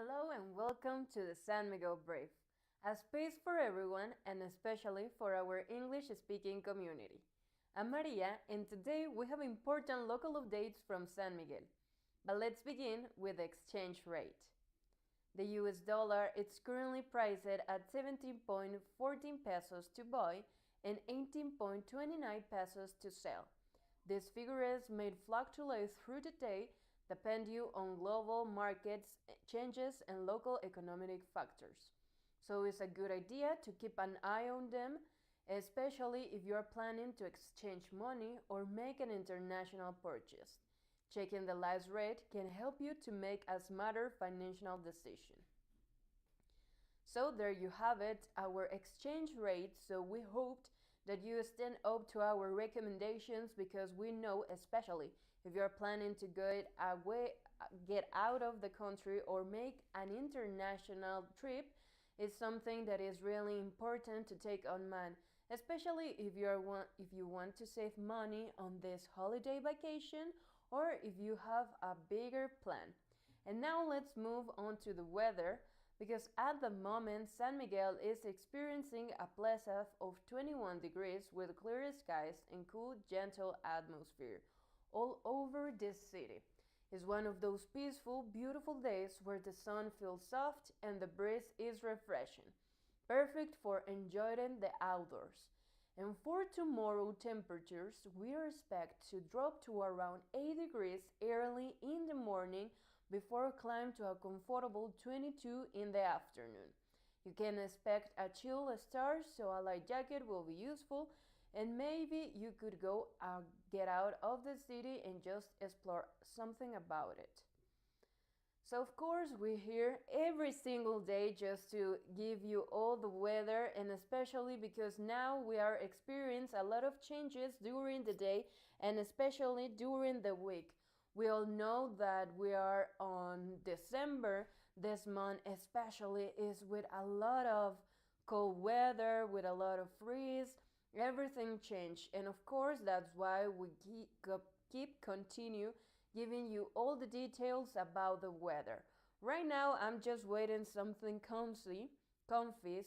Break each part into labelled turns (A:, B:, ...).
A: Hello and welcome to the San Miguel Brief, a space for everyone and especially for our English-speaking community. I'm Maria and today we have important local updates from San Miguel. But let's begin with the exchange rate. The US dollar is currently priced at 17.14 pesos to buy and 18.29 pesos to sell. These figures may fluctuate through the day depending on global markets changes and local economic factors. So it's a good idea to keep an eye on them, especially if you are planning to exchange money or make an international purchase. Checking the last rate can help you to make a smarter financial decision. So there you have it, our exchange rate. So we hoped that you stand up to our recommendations because we know, especially if you're planning to get out of the country or make an international trip, is something that is really important to take on mind, especially if you want to save money on this holiday vacation or if you have a bigger plan. And now let's move on to the weather, because at the moment San Miguel is experiencing a pleasant of 21 degrees with clear skies and cool, gentle atmosphere all over this city. It's one of those peaceful, beautiful days where the sun feels soft and the breeze is refreshing, perfect for enjoying the outdoors. And for tomorrow, temperatures we expect to drop to around 8 degrees early in the morning before climb to a comfortable 22 in the afternoon. You can expect a chill start, so a light jacket will be useful, and maybe you could get out of the city and just explore something about it. So of course we're here every single day just to give you all the weather, and especially because now we are experiencing a lot of changes during the day and especially during the week. We all know that we are on December. This month especially is with a lot of cold weather, with a lot of freeze. Everything changed, and of course that's why we continue giving you all the details about the weather. Right now I'm just waiting something comfy,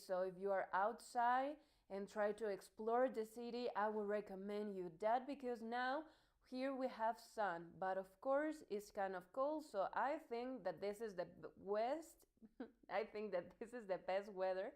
A: so if you are outside and try to explore the city, I would recommend you that, because now here we have sun, but of course it's kind of cold, so I think that this is the I think that this is the best weather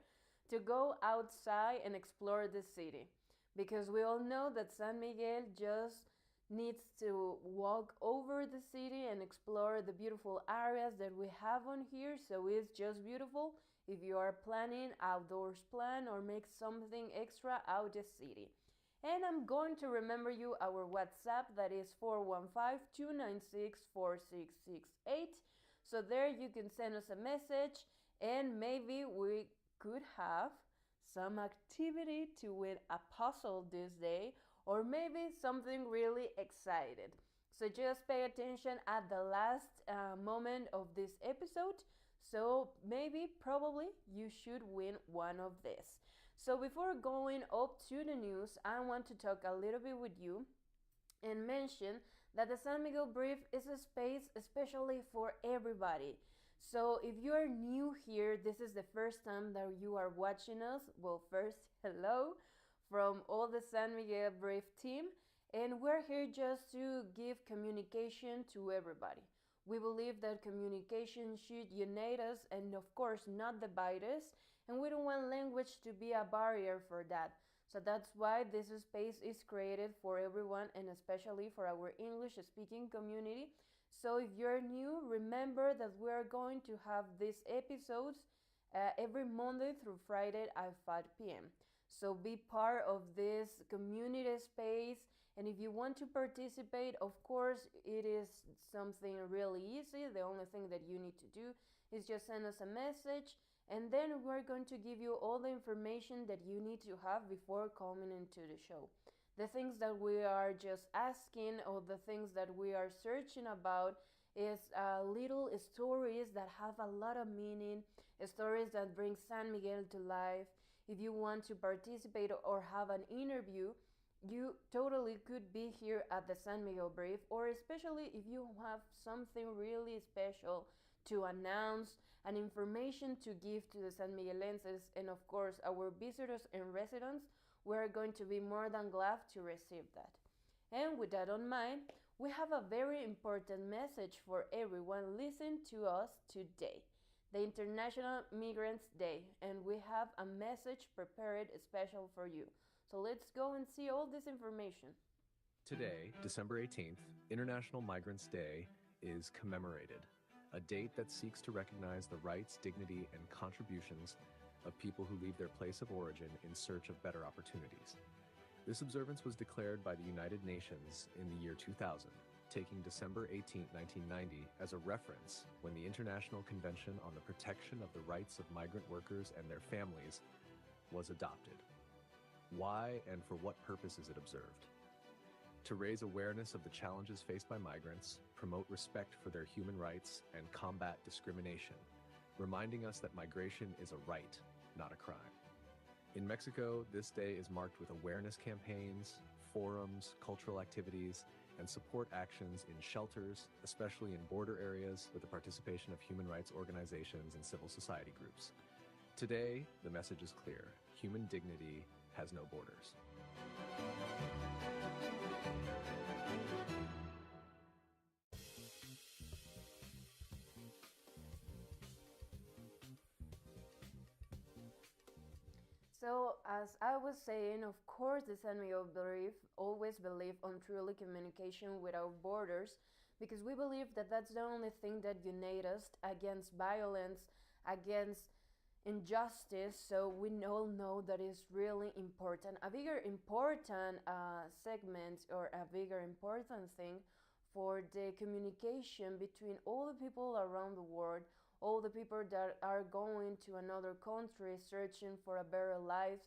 A: to go outside and explore the city, because we all know that San Miguel just needs to walk over the city and explore the beautiful areas that we have on here. So it's just beautiful if you are planning outdoors plan or make something extra out the city. And I'm going to remember you our WhatsApp, that is 415-296-4668. So there you can send us a message and maybe we could have some activity to win a puzzle this day, or maybe something really excited. So just pay attention at the last moment of this episode. So probably you should win one of this. So before going up to the news, I want to talk a little bit with you and mention that the San Miguel Brief is a space especially for everybody. So if you are new here, this is the first time that you are watching us, well, first, hello from all the San Miguel Brief team, and we're here just to give communication to everybody. We believe that communication should unite us and of course not divide us, and we don't want language to be a barrier for that. So that's why this space is created for everyone and especially for our English speaking community. So if you're new, remember that we are going to have these episodes every Monday through Friday at 5 p.m. So be part of this community space, and if you want to participate, of course, it is something really easy. The only thing that you need to do is just send us a message, and then we're going to give you all the information that you need to have before coming into the show. The things that we are just asking or the things that we are searching about is little stories that have a lot of meaning, stories that bring San Miguel to life. If you want to participate or have an interview, you totally could be here at the San Miguel Brief, or especially if you have something really special to announce, and information to give to the San Miguelenses and, of course, our visitors and residents, we're going to be more than glad to receive that. And with that on mind, we have a very important message for everyone listening to us today, the International Migrants Day, and we have a message prepared special for you. So let's go and see all this information.
B: Today, December 18th, International Migrants Day is commemorated, a date that seeks to recognize the rights, dignity, and contributions of people who leave their place of origin in search of better opportunities. This observance was declared by the United Nations in the year 2000, taking December 18, 1990 as a reference when the International Convention on the Protection of the Rights of Migrant Workers and Their Families was adopted. Why and for what purpose is it observed? To raise awareness of the challenges faced by migrants, promote respect for their human rights, and combat discrimination, reminding us that migration is a right, not a crime. In Mexico, this day is marked with awareness campaigns, forums, cultural activities, and support actions in shelters, especially in border areas, with the participation of human rights organizations and civil society groups. Today, the message is clear: human dignity has no borders.
A: So, as I was saying, of course, the San Miguel belief always believe on truly communication without borders, because we believe that that's the only thing that unites us against violence, against injustice. So we all know that is really important. A bigger important segment or a bigger important thing for the communication between all the people around the world, all the people that are going to another country searching for a better life,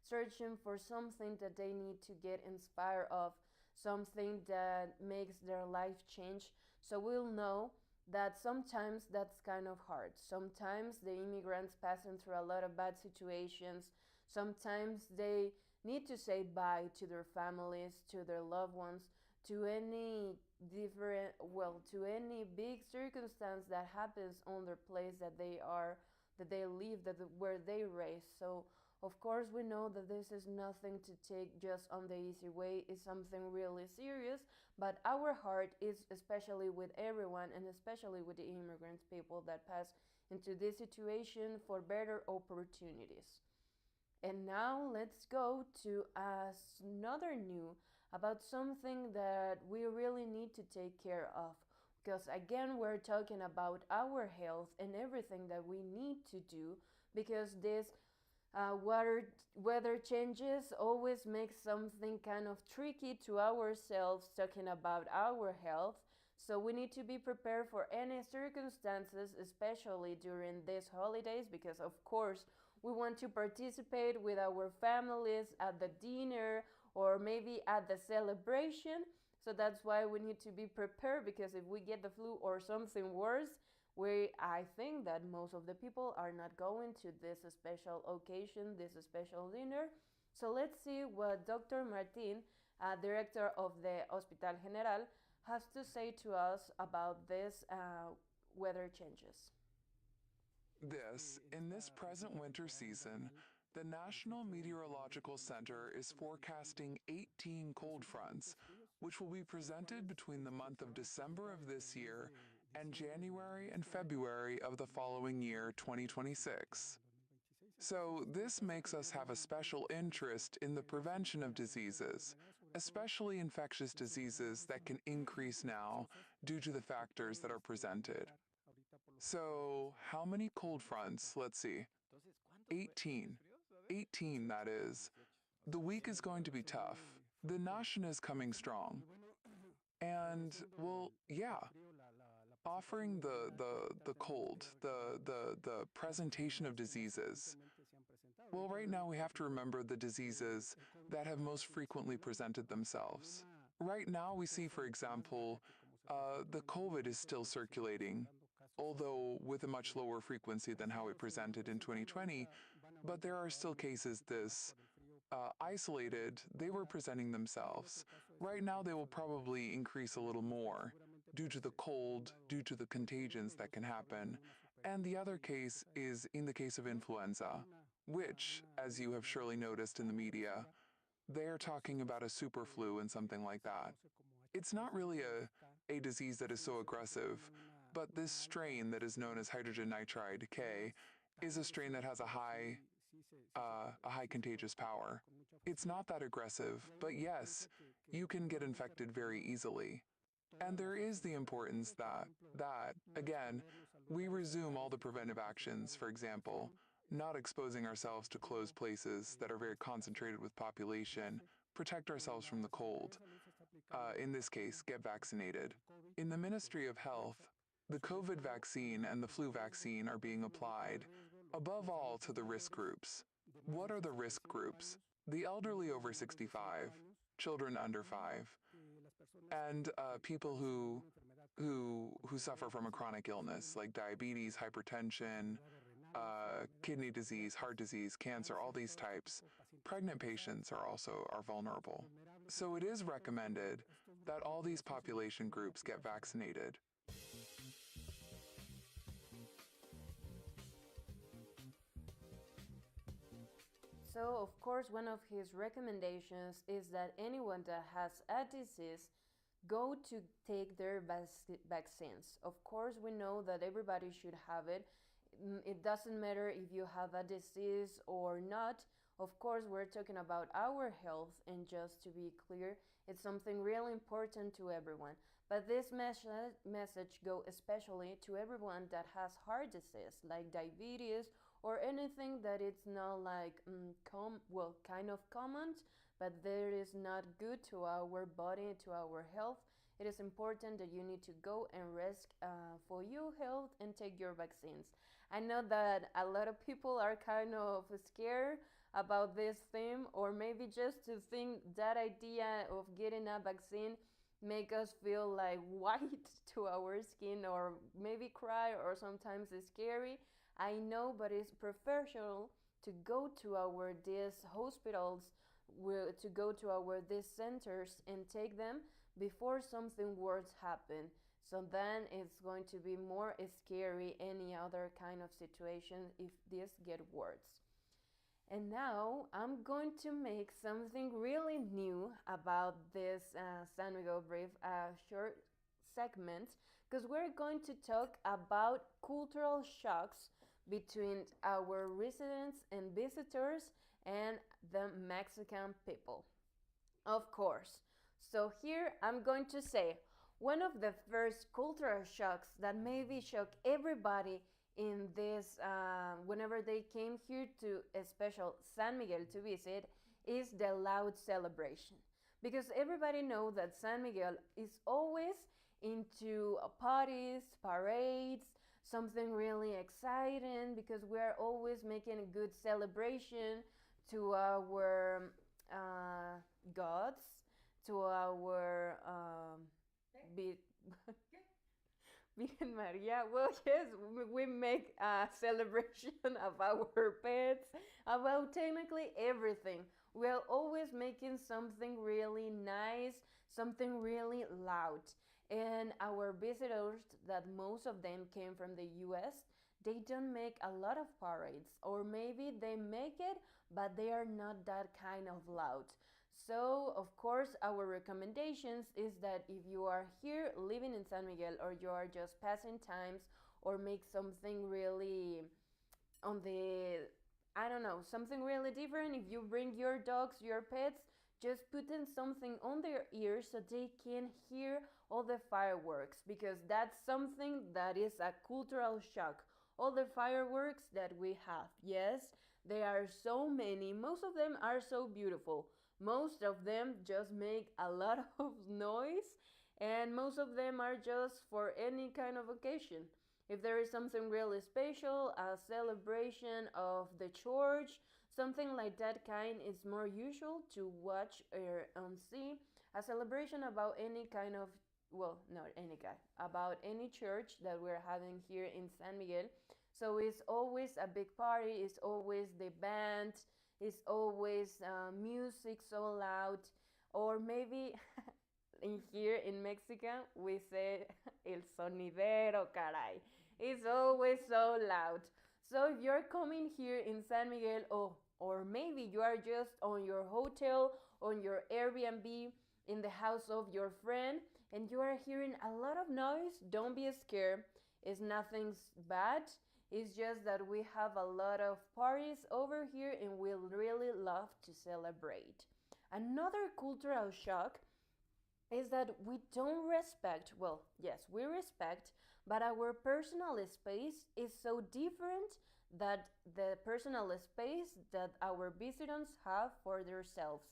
A: searching for something that they need to get inspired of, something that makes their life change. So we'll know that sometimes that's kind of hard. Sometimes the immigrants passing through a lot of bad situations. Sometimes they need to say bye to their families, to their loved ones, to any to any big circumstance that happens on their place that they are, that they live, that where they raise. So of course we know that this is nothing to take just on the easy way. It's something really serious, but our heart is especially with everyone, and especially with the immigrants, people that pass into this situation for better opportunities. And now let's go to another new about something that we really need to take care of. Because again, we're talking about our health and everything that we need to do, because this weather changes always makes something kind of tricky to ourselves talking about our health. So we need to be prepared for any circumstances, especially during these holidays, because of course we want to participate with our families at the dinner or maybe at the celebration. So that's why we need to be prepared, because if we get the flu or something worse, I think that most of the people are not going to this special occasion, this special dinner. So let's see what Dr. Martin, director of the Hospital General, has to say to us about this weather changes.
C: In this present winter season, the National Meteorological Center is forecasting 18 cold fronts, which will be presented between the month of December of this year and January and February of the following year, 2026. So, this makes us have a special interest in the prevention of diseases, especially infectious diseases that can increase now due to the factors that are presented. So, how many cold fronts? Let's see. 18. 18, that is. The week is going to be tough. The Nation is coming strong. And, well, yeah, offering the cold, the presentation of diseases. Well, right now we have to remember the diseases that have most frequently presented themselves. Right now we see, for example, the COVID is still circulating, although with a much lower frequency than how it presented in 2020, but there are still cases this isolated, they were presenting themselves. Right now they will probably increase a little more. due to the cold, due to the contagions that can happen. And the other case is in the case of influenza, which, as you have surely noticed in the media, they're talking about a super flu and something like that. It's not really a disease that is so aggressive, but this strain that is known as hydrogen nitride K is a strain that has a high contagious power. It's not that aggressive, but yes, you can get infected very easily. And there is the importance that again, we resume all the preventive actions, for example, not exposing ourselves to closed places that are very concentrated with population, protect ourselves from the cold. In this case, get vaccinated. In the Ministry of Health, the COVID vaccine and the flu vaccine are being applied, above all, to the risk groups. What are the risk groups? The elderly over 65, children under 5, and people who suffer from a chronic illness like diabetes, hypertension, kidney disease, heart disease, cancer, all these types. Pregnant patients are vulnerable. So it is recommended that all these population groups get vaccinated.
A: So, of course, one of his recommendations is that anyone that has a disease go to take their vaccines. Of course, we know that everybody should have it. It doesn't matter if you have a disease or not. Of course, we're talking about our health, and just to be clear, it's something really important to everyone. But this message go especially to everyone that has heart disease, like diabetes or anything that it's not like kind of common, but that is not good to our body, to our health. It is important that you need to go and risk for your health and take your vaccines. I know that a lot of people are kind of scared about this theme, or maybe just to think that idea of getting a vaccine make us feel like white to our skin, or maybe cry, or sometimes it's scary. I know, but it's preferential to go to our these hospitals, to go to our these centers and take them before something worse happen. So then it's going to be more scary any other kind of situation if this get worse. And now I'm going to make something really new about this San Miguel Brief, a short segment, because we're going to talk about cultural shocks between our residents and visitors and the Mexican people. Of course. So here I'm going to say one of the first cultural shocks that maybe shock everybody in this whenever they came here to a special San Miguel to visit is the loud celebration, because everybody knows that San Miguel is always into parties, parades, something really exciting, because we are always making a good celebration to our gods, to our be- Virgen Maria. Well, yes, we make a celebration of our pets, about technically everything. We are always making something really nice, something really loud. And our visitors, that most of them came from the US, they don't make a lot of parades, or maybe they make it, but they are not that kind of loud. So, of course, our recommendations is that if you are here living in San Miguel, or you are just passing times, or make something really on the, I don't know, something really different, if you bring your dogs, your pets, just put in something on their ears so they can hear all the fireworks, because that's something that is a cultural shock. All the fireworks that we have, yes, there are so many. Most of them are so beautiful. Most of them just make a lot of noise, and most of them are just for any kind of occasion. If there is something really special, a celebration of the church, something like that kind, is more usual to watch or see a celebration about any kind of, well, not any kind, about any church that we're having here in San Miguel. So it's always a big party, it's always the band, it's always music so loud, or maybe in here in Mexico, we say el sonidero, caray. It's always so loud. So if you're coming here in San Miguel, oh, or maybe you are just on your hotel, on your Airbnb, in the house of your friend, and you are hearing a lot of noise, don't be scared. It's nothing bad. It's just that we have a lot of parties over here and we really love to celebrate. Another cultural shock is that we don't respect, well, yes, we respect, but our personal space is so different that the personal space that our visitors have for themselves.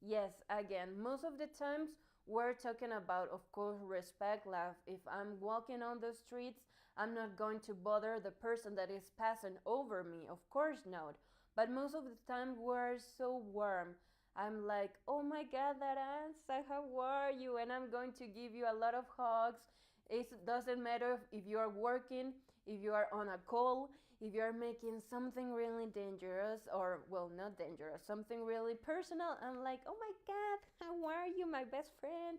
A: Yes, again, most of the times we're talking about, of course, respect. Like if I'm walking on the streets, I'm not going to bother the person that is passing over me. Of course not. But most of the time we're so warm. I'm like, oh my God, Aranza, how are you? And I'm going to give you a lot of hugs. It doesn't matter if you are working, if you are on a call, if you are making something really dangerous, or, well, not dangerous, something really personal. I'm like, oh my God, how are you, my best friend?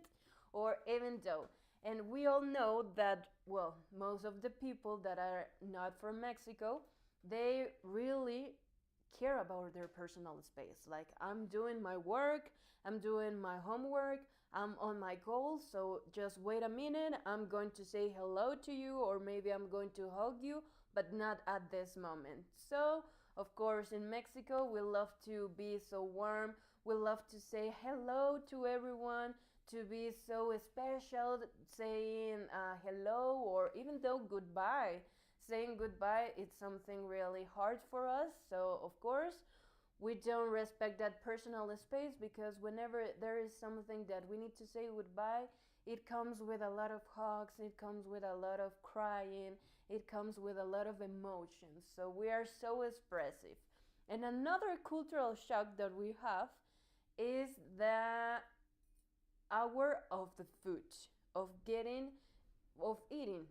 A: Or even though. And we all know that, well, most of the people that are not from Mexico, they really care about their personal space. Like, I'm doing my work, I'm doing my homework, I'm on my goals, so just wait a minute. I'm going to say hello to you, or maybe I'm going to hug you, but not at this moment. So, of course, in Mexico, we love to be so warm. We love to say hello to everyone, to be so special, saying hello, or even though goodbye. Saying goodbye, it's something really hard for us. So, of course, we don't respect that personal space because whenever there is something that we need to say goodbye, it comes with a lot of hugs, it comes with a lot of crying, it comes with a lot of emotions. So we are so expressive. And another cultural shock that we have is the hour of the food, of getting, of eating.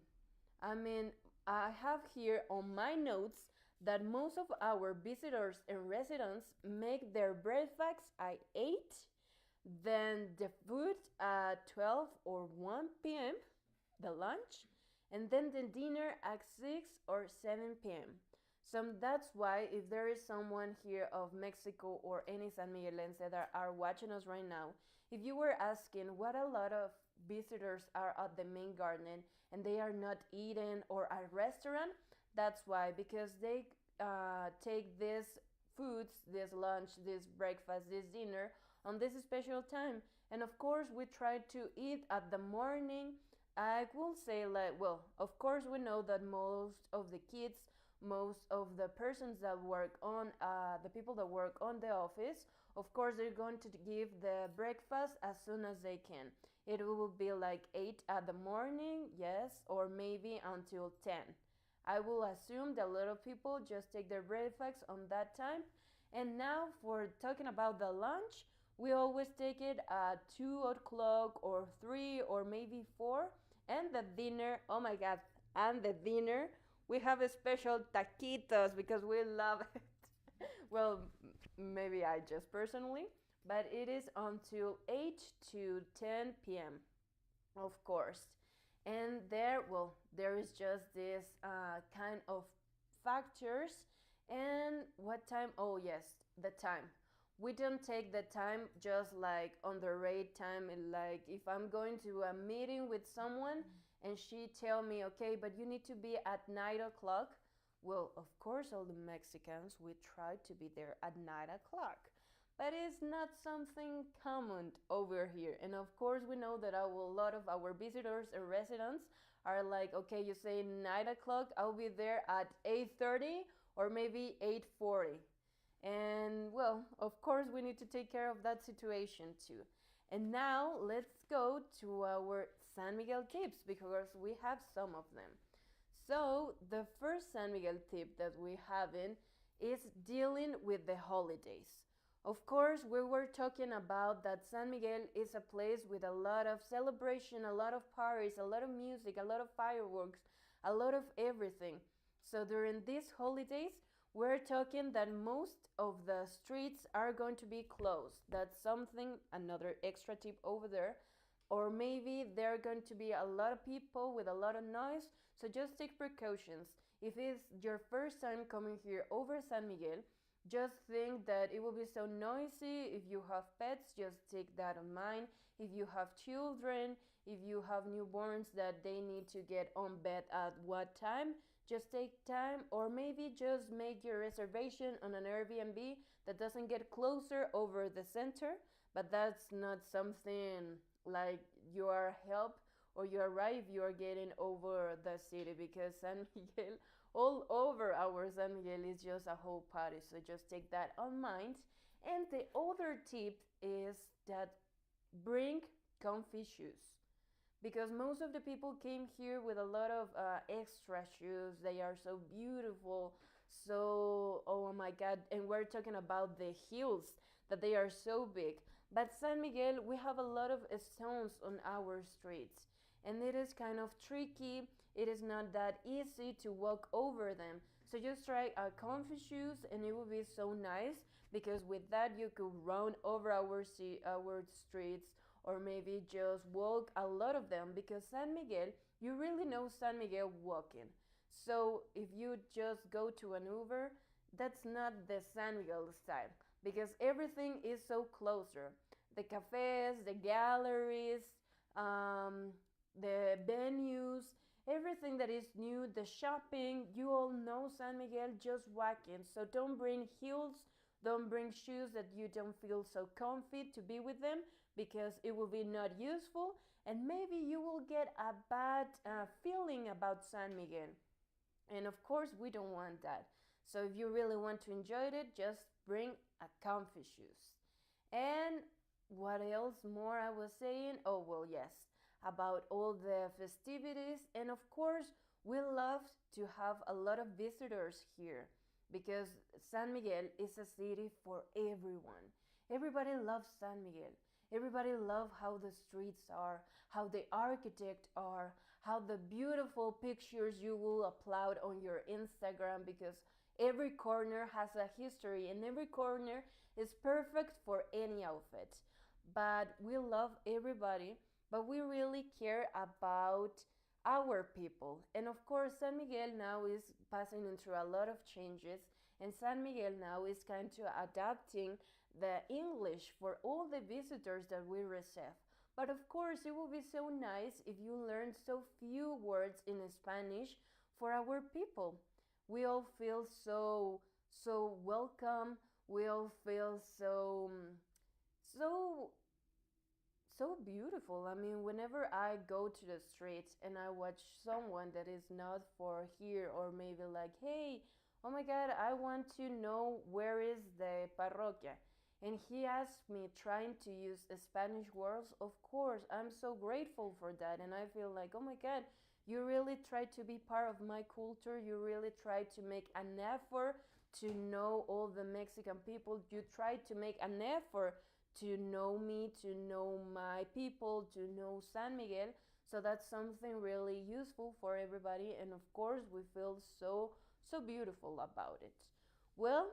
A: I mean, I have here on my notes that most of our visitors and residents make their breakfast at 8, then the food at 12 or 1 p.m., the lunch, and then the dinner at 6 or 7 p.m. So that's why if there is someone here of Mexico or any San Miguelense that are watching us right now, if you were asking what a lot of visitors are at the main garden and they are not eating or a restaurant, that's why, because they take these foods, this lunch, this breakfast, this dinner on this special time. And of course, we try to eat at the morning. I will say, like, well, of course, we know that most of the kids, most of the persons that work on, the people that work on the office, of course, they're going to give the breakfast as soon as they can. It will be like 8 at the morning, yes, or maybe until 10. I will assume that a lot of people just take their breakfast on that time. And now for talking about the lunch, we always take it at 2 o'clock or 3 or maybe 4. And the dinner, oh my God, and the dinner, we have a special taquitos because we love it. Well, maybe I just personally, but it is until 8 to 10 p.m., of course. And there, well, there is just this kind of factors. And what time? Oh, yes, the time. We don't take the time just like on the rate time. Like if I'm going to a meeting with someone and she tell me, okay, but you need to be at 9 o'clock. Well, of course, all the Mexicans, we try to be there at 9 o'clock. But it's not something common over here. And of course, we know that a lot of our visitors and residents are like, okay, you say 9 o'clock, I'll be there at 8:30 or maybe 8:40. And well, of course, we need to take care of that situation too. And now let's go to our San Miguel tips because we have some of them. So the first San Miguel tip that we have in is dealing with the holidays. Of course, we were talking about that San Miguel is a place with a lot of celebration, a lot of parties, a lot of music, a lot of fireworks, a lot of everything. So during these holidays, we're talking that most of the streets are going to be closed. That's something, another extra tip over there, or maybe there are going to be a lot of people with a lot of noise, so just take precautions. If it's your first time coming here over San Miguel, just think that it will be so noisy. If you have pets, just take that in mind. If you have children, if you have newborns that they need to get on bed at what time, just take time, or maybe just make your reservation on an Airbnb that doesn't get closer over the center, but that's not something like you are help or you arrive, you are getting over the city, because San Miguel, all over our San Miguel is just a whole party. So just take that on mind. And the other tip is that bring comfy shoes, because most of the people came here with a lot of extra shoes. They are so beautiful. So, oh my God. And we're talking about the heels, that they are so big. But San Miguel, we have a lot of stones on our streets, and it is kind of tricky. It is not that easy to walk over them. So just try comfy shoes, and it will be so nice, because with that you could run over our streets, or maybe just walk a lot of them, because San Miguel, you really know San Miguel walking. So if you just go to an Uber, that's not the San Miguel style, because everything is so closer. The cafes, the galleries, um, the venues, everything that is new, the shopping, you all know San Miguel just walking. So don't bring heels, don't bring shoes that you don't feel so comfy to be with them, because it will be not useful, and maybe you will get a bad feeling about San Miguel. And of course, we don't want that. So if you really want to enjoy it, just bring a comfy shoes. And what else more I was saying? Oh, well, yes, about all the festivities. And of course, we love to have a lot of visitors here, because San Miguel is a city for everyone. Everybody loves San Miguel. Everybody loves how the streets are, how the architect are, how the beautiful pictures you will upload on your Instagram, because every corner has a history and every corner is perfect for any outfit. But we love everybody, but we really care about our people. And of course, San Miguel now is passing into a lot of changes, and San Miguel now is kind of adapting the English for all the visitors that we receive. But of course, it will be so nice if you learn so few words in Spanish for our people. We all feel so welcome. We all feel so so beautiful. I mean, whenever I go to the streets and I watch someone that is not for here, or maybe like, hey, oh my God, I want to know where is the parroquia. And he asked me trying to use Spanish words. Of course, I'm so grateful for that. And I feel like, oh my God, you really try to be part of my culture. You really try to make an effort to know all the Mexican people. You try to make an effort to know me, to know my people, to know San Miguel. So that's something really useful for everybody. And of course, we feel so beautiful about it. Well,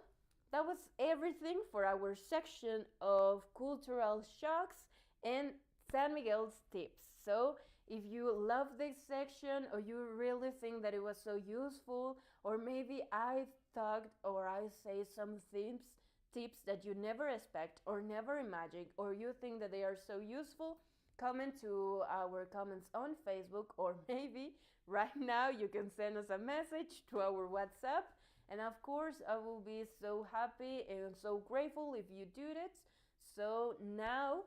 A: that was everything for our section of cultural shocks and San Miguel's tips. So if you love this section, or you really think that it was so useful, or maybe I talked or I say some tips that you never expect or never imagined, or you think that they are so useful, comment to our comments on Facebook, or maybe right now you can send us a message to our WhatsApp. And of course, I will be so happy and so grateful if you do it. So now,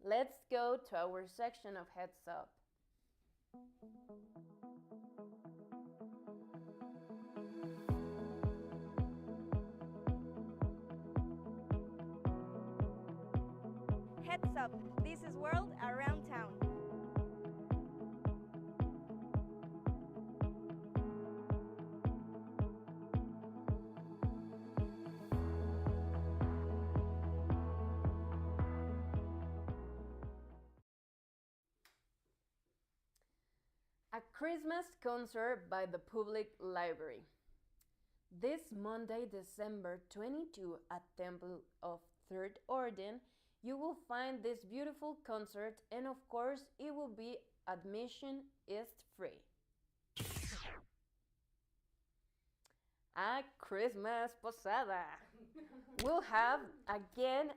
A: let's go to our section of Heads Up.
D: Heads up, this is World Around Town.
A: A Christmas concert by the Public Library. This Monday, December 22, at Temple of Third Order you will find this beautiful concert, and of course, it will be admission is free. A Christmas posada. We'll have again,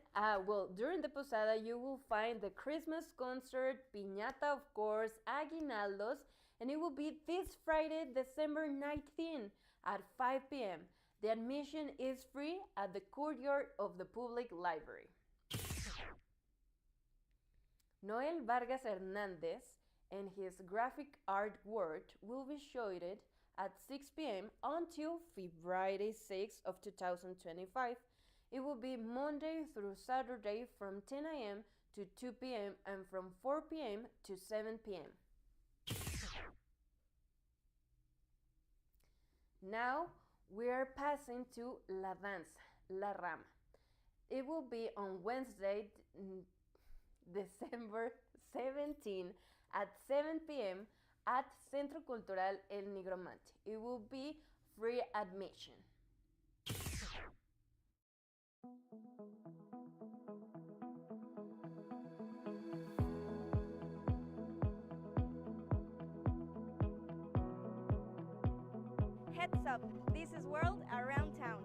A: during the posada, you will find the Christmas concert, piñata, of course, aguinaldos, and it will be this Friday, December 19 at 5 p.m. The admission is free at the courtyard of the public library. Noel Vargas Hernandez and his graphic art work will be showed at 6 p.m. until February 6 of 2025. It will be Monday through Saturday from 10 a.m. to 2 p.m. and from 4 p.m. to 7 p.m. Now we are passing to La Danza, La Rama. It will be on Wednesday, December 17 at 7 p.m. at Centro Cultural El Nigromante. It will be free admission.
D: Heads up, this is World Around Town.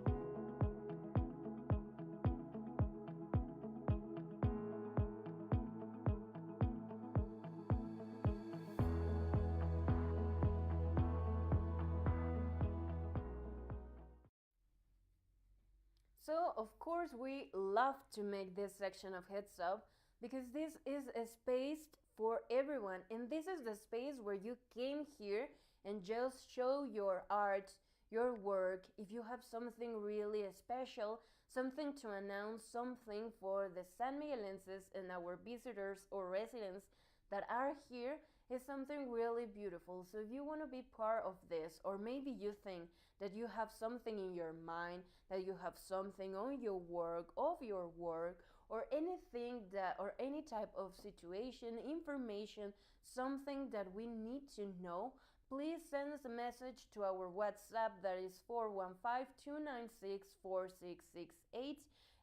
A: So, of course, we love to make this section of Heads Up because this is a space for everyone, and this is the space where you came here and just show your art, your work. If you have something really special, something to announce, something for the San Miguelenses and our visitors or residents that are here, is something really beautiful. So if you want to be part of this, or maybe you think that you have something in your mind, that you have something on your work, of your work, or anything that, or any type of situation, information, something that we need to know, please send us a message to our WhatsApp that is 415-296-4668.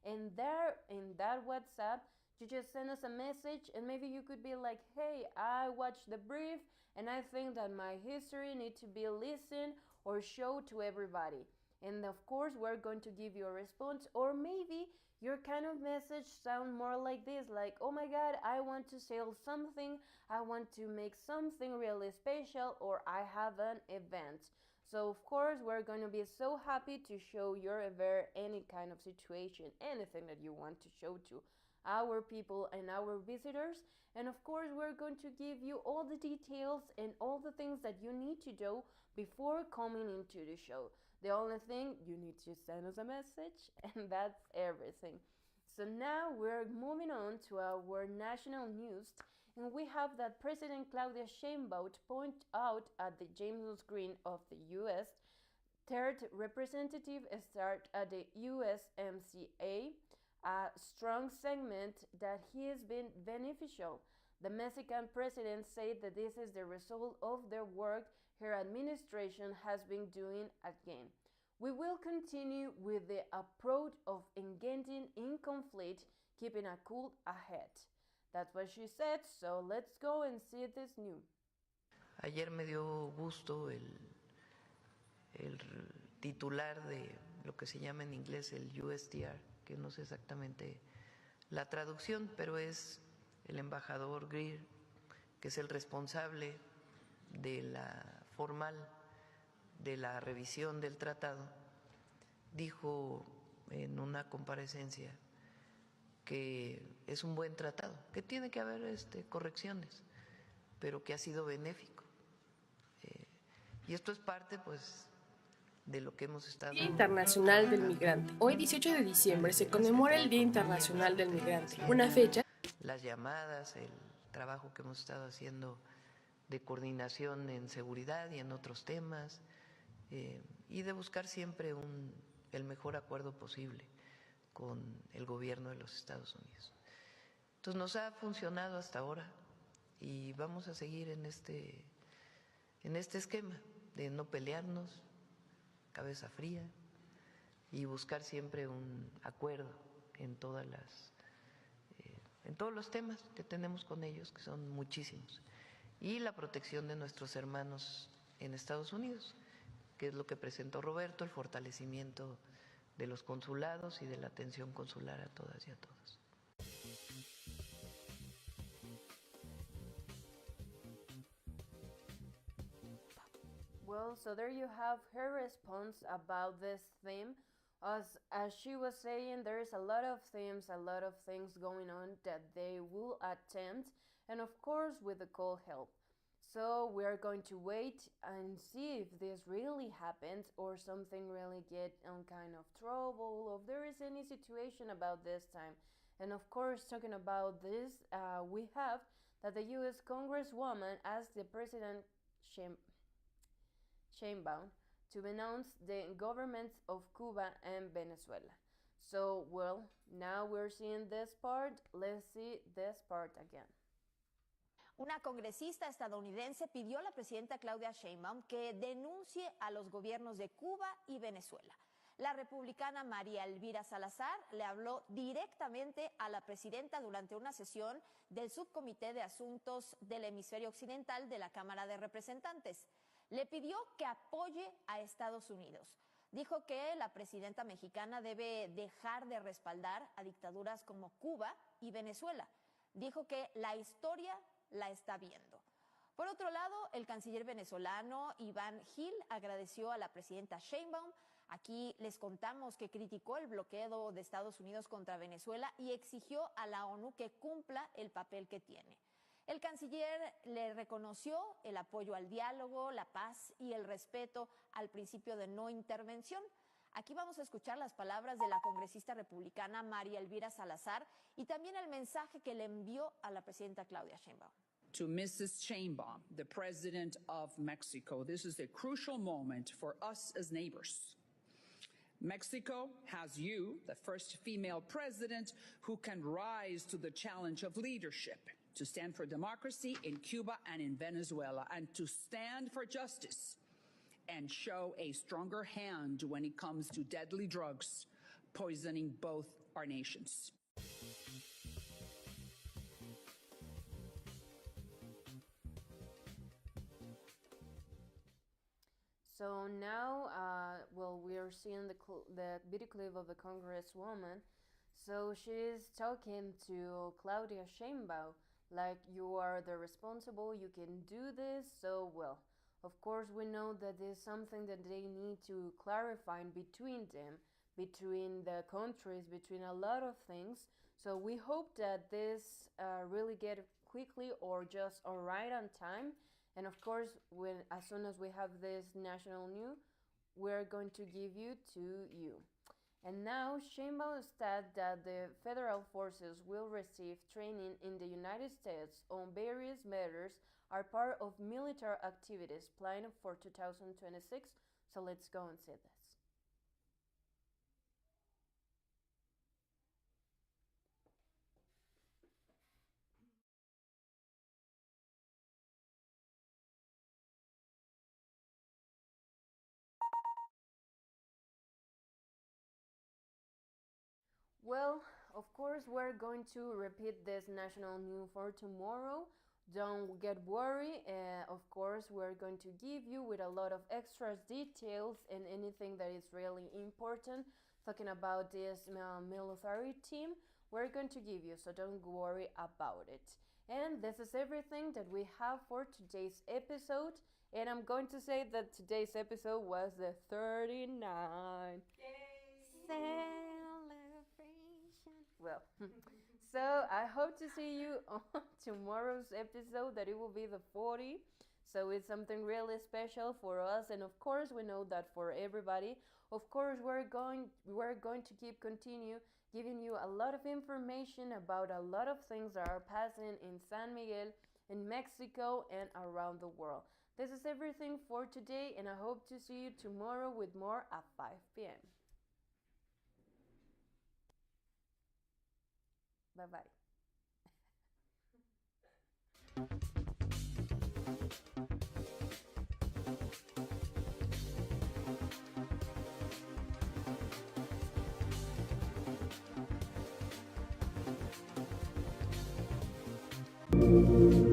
A: And there in that WhatsApp, you just send us a message, and maybe you could be like, hey, I watched the brief and I think that my history needs to be listened or showed to everybody. And of course, we're going to give you a response. Or maybe your kind of message sound more like this, like, oh my God, I want to sell something, I want to make something really special, or I have an event. So of course, we're going to be so happy to show your event, any kind of situation, anything that you want to show to our people and our visitors. And of course, we're going to give you all the details and all the things that you need to do before coming into the show. The only thing, you need to send us a message, and that's everything. So now we're moving on to our national news, and we have that President Claudia Sheinbaum point out at the James Green of the U.S. Third representative start at the USMCA, a strong segment that he has been beneficial. The Mexican president said that this is the result of the work her administration has been doing again. We will continue with the approach of engaging in conflict, keeping a cool head. That's what she said, so let's go and see this new.
E: Ayer me dio gusto el titular de lo que se llama en inglés el USTR, que no sé exactamente la traducción, pero es el embajador Greer, que es el responsable de la formal de la revisión del tratado, dijo en una comparecencia que es un buen tratado, que tiene que haber correcciones, pero que ha sido benéfico. Y esto es parte, pues, de lo que hemos estado...
F: Día Internacional del Migrante. Hoy, 18 de diciembre, se conmemora el Día Internacional del Migrante, una fecha...
E: Las llamadas, el trabajo que hemos estado haciendo de coordinación en seguridad y en otros temas, y de buscar siempre el mejor acuerdo posible con el gobierno de los Estados Unidos. Entonces nos ha funcionado hasta ahora y vamos a seguir en este esquema de no pelearnos, cabeza fría, y buscar siempre un acuerdo en todas las en todos los temas que tenemos con ellos, que son muchísimos, y la protección de nuestros hermanos en Estados Unidos, que es lo que presentó Roberto, el fortalecimiento de los consulados y de la atención consular a todas y a todos.
A: Well, so there you have her response about this theme. As she was saying, there's a lot of themes, a lot of things going on that they will attempt, and of course with the call help. So we are going to wait and see if this really happens or something really get on kind of trouble or if there is any situation about this time. And of course, talking about this, we have that the U.S. Congresswoman asked the President Sheinbaum to announce the governments of Cuba and Venezuela. So, well, now we're seeing this part. Let's see this part again.
D: Una congresista estadounidense pidió a la presidenta Claudia Sheinbaum que denuncie a los gobiernos de Cuba y Venezuela. La republicana María Elvira Salazar le habló directamente a la presidenta durante una sesión del Subcomité de Asuntos del Hemisferio Occidental de la Cámara de Representantes. Le pidió que apoye a Estados Unidos. Dijo que la presidenta mexicana debe dejar de respaldar a dictaduras como Cuba y Venezuela. Dijo que la historia la está viendo. Por otro lado, el canciller venezolano Iván Gil agradeció a la presidenta Sheinbaum. Aquí les contamos que criticó el bloqueo de Estados Unidos contra Venezuela y exigió a la ONU que cumpla el papel que tiene. El canciller le reconoció el apoyo al diálogo, la paz y el respeto al principio de no intervención. Aquí vamos a escuchar las palabras de la congresista republicana María Elvira Salazar y también el mensaje que le envió a la presidenta Claudia Sheinbaum.
G: To Mrs. Sheinbaum, the President of Mexico, this is a crucial moment for us as neighbors. Mexico has you, the first female president, who can rise to the challenge of leadership, to stand for democracy in Cuba and in Venezuela, and to stand for justice and show a stronger hand when it comes to deadly drugs poisoning both our nations.
A: So now, well, we are seeing the video clip of the Congresswoman. So she's talking to Claudia Sheinbaum, like, you are the responsible, you can do this, so well. Of course, we know that there's something that they need to clarify between them, between the countries, between a lot of things. So we hope that this really get quickly or just right on time. And of course, as soon as we have this national news, we're going to give you to you. And now, Sheinbaum stated that the federal forces will receive training in the United States on various matters are part of military activities planned for 2026. So let's go and see this. Well, of course, we're going to repeat this national news for tomorrow. Don't get worried. Of course, we're going to give you with a lot of extra details and anything that is really important. Talking about this military team, we're going to give you, so don't worry about it. And this is everything that we have for today's episode. And I'm going to say that today's episode was the 39. Well, so I hope to see you on tomorrow's episode, that it will be the 40. So it's something really special for us, and of course we know that for everybody. Of course, we're going to continue giving you a lot of information about a lot of things that are passing in San Miguel, in Mexico, and around the world. This is everything for today, and I hope to see you tomorrow with more at 5 p.m. Bye-bye. Bye.